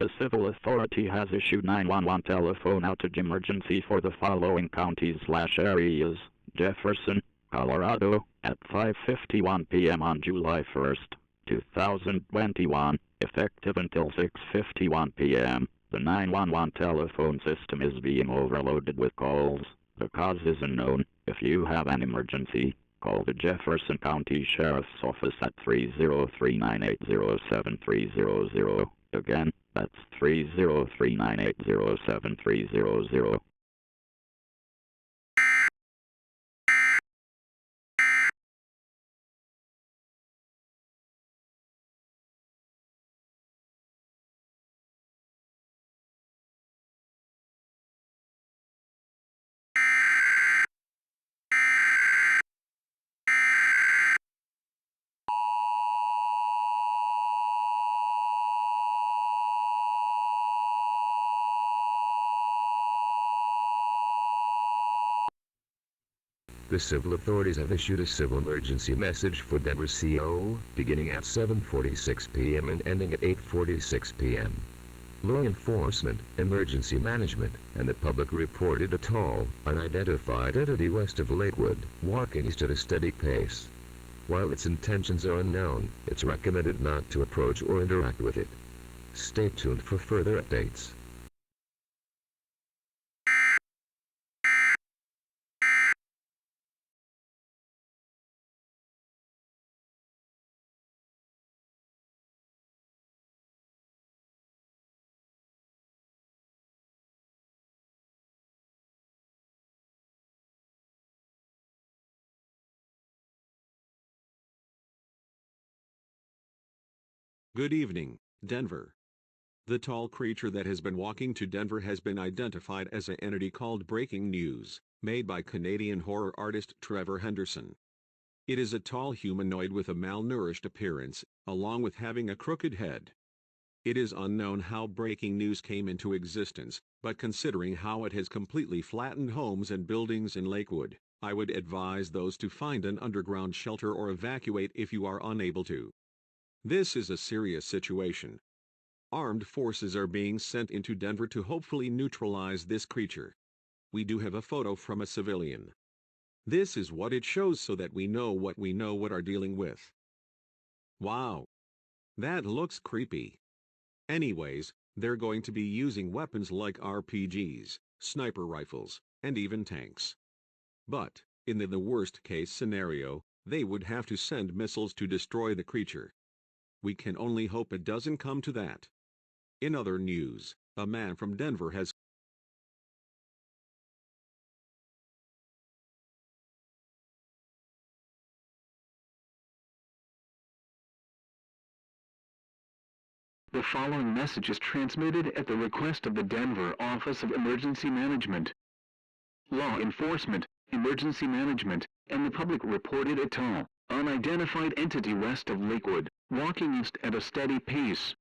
A civil authority has issued 911 telephone outage emergency for the following counties/areas: Jefferson, Colorado, at 5:51 p.m. on July 1st, 2021, effective until 6:51 p.m. The 911 telephone system is being overloaded with calls. The cause is unknown. If you have an emergency, call the Jefferson County Sheriff's Office at 303-980-7300. Again, that's 303-980-7300. The civil authorities have issued a civil emergency message for Denver CO, beginning at 7:46 p.m. and ending at 8:46 p.m. Law enforcement, emergency management, and the public reported a tall, unidentified entity west of Lakewood, walking east at a steady pace. While its intentions are unknown, it's recommended not to approach or interact with it. Stay tuned for further updates. Good evening, Denver. The tall creature that has been walking to Denver has been identified as an entity called Breaking News, made by Canadian horror artist Trevor Henderson. It is a tall humanoid with a malnourished appearance, along with having a crooked head. It is unknown how Breaking News came into existence, but considering how it has completely flattened homes and buildings in Lakewood, I would advise those to find an underground shelter or evacuate if you are unable to. This is a serious situation. Armed forces are being sent into Denver to hopefully neutralize this creature. We do have a photo from a civilian. This is what it shows so that we know what are dealing with. Wow. That looks creepy. Anyways, they're going to be using weapons like RPGs, sniper rifles, and even tanks. But, in the worst case scenario, they would have to send missiles to destroy the creature. We can only hope it doesn't come to that. In other news, a man from Denver has The following message is transmitted at the request of the Denver Office of Emergency Management. Law enforcement, emergency management, and the public reported a tall, unidentified entity west of Lakewood, walking east at a steady pace.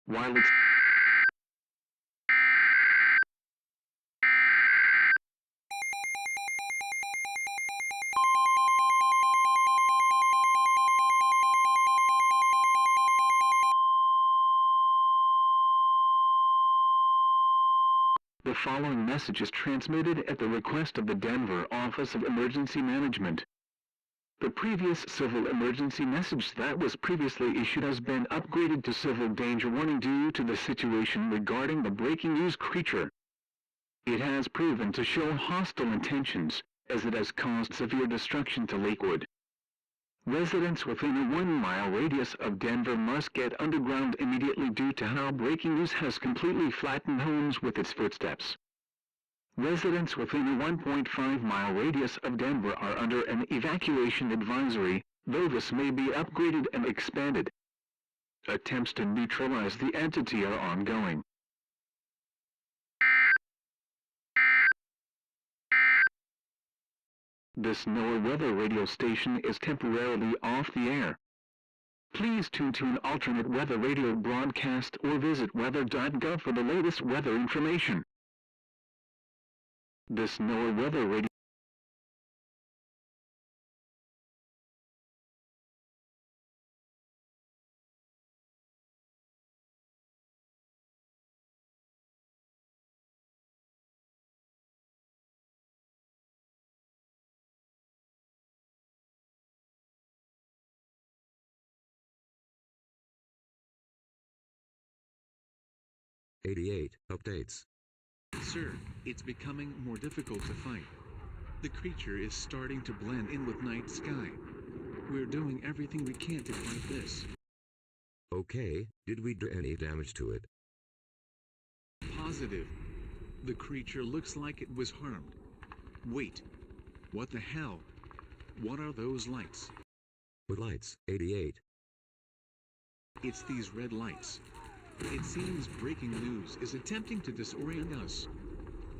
While it's The following message is transmitted at the request of the Denver Office of Emergency Management. The previous civil emergency message that was previously issued has been upgraded to civil danger warning due to the situation regarding the breaking news creature. It has proven to show hostile intentions, as it has caused severe destruction to Lakewood. Residents within a 1-mile radius of Denver must get underground immediately due to how breaking news has completely flattened homes with its footsteps. Residents within a 1.5-mile radius of Denver are under an evacuation advisory, though this may be upgraded and expanded. Attempts to neutralize the entity are ongoing. This NOAA weather radio station is temporarily off the air. Please tune to an alternate weather radio broadcast or visit weather.gov for the latest weather information. This NOAA weather radio updates. Sir, it's becoming more difficult to fight. The creature is starting to blend in with night sky. We're doing everything we can to fight this. Okay, did we do any damage to it? Positive. The creature looks like it was harmed. Wait. What the hell? What are those lights? What lights? 88. It's these red lights. It seems breaking news is attempting to disorient us.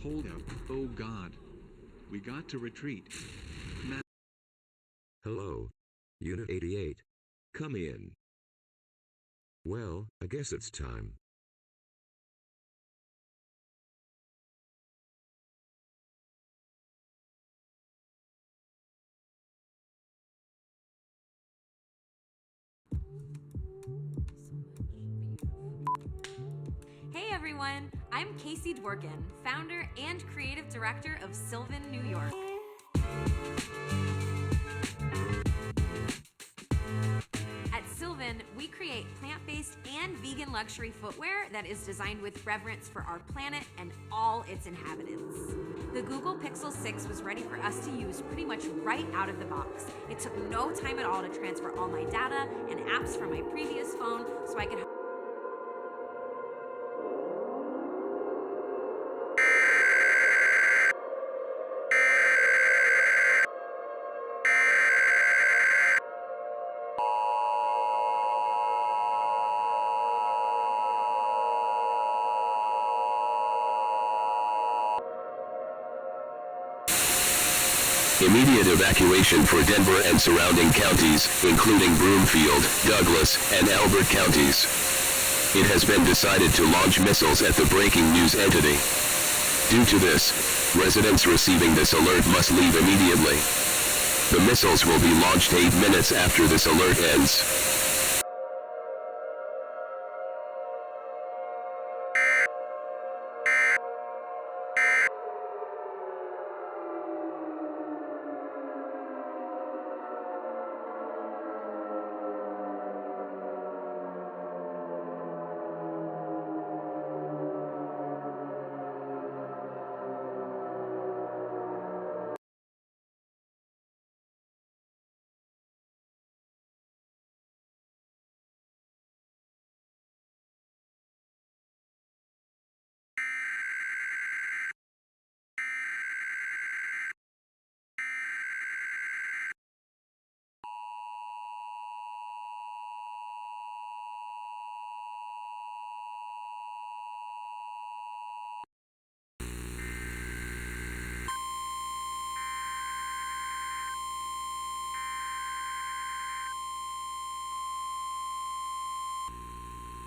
Hold up, oh God. We got to retreat. Now. Hello. Unit 88. Come in. Well, I guess it's time. Hey everyone, I'm Casey Dworkin, founder and creative director of Sylvan, New York. At Sylvan, we create plant-based and vegan luxury footwear that is designed with reverence for our planet and all its inhabitants. The Google Pixel 6 was ready for us to use pretty much right out of the box. It took no time at all to transfer all my data and apps from my previous phone so I could Immediate evacuation for Denver and surrounding counties, including Broomfield, Douglas, and Elbert counties. It has been decided to launch missiles at the breaking news entity. Due to this, residents receiving this alert must leave immediately. The missiles will be launched 8 minutes after this alert ends.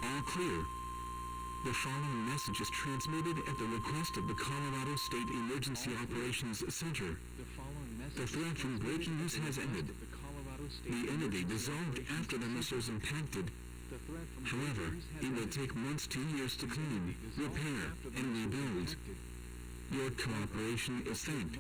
All clear. The following message is transmitted at the request of the Colorado State Emergency Operations Center. The threat from breaking news has ended. The entity dissolved after the missiles impacted. However, it will take months to years to clean, repair, and rebuild. Your cooperation is thanked.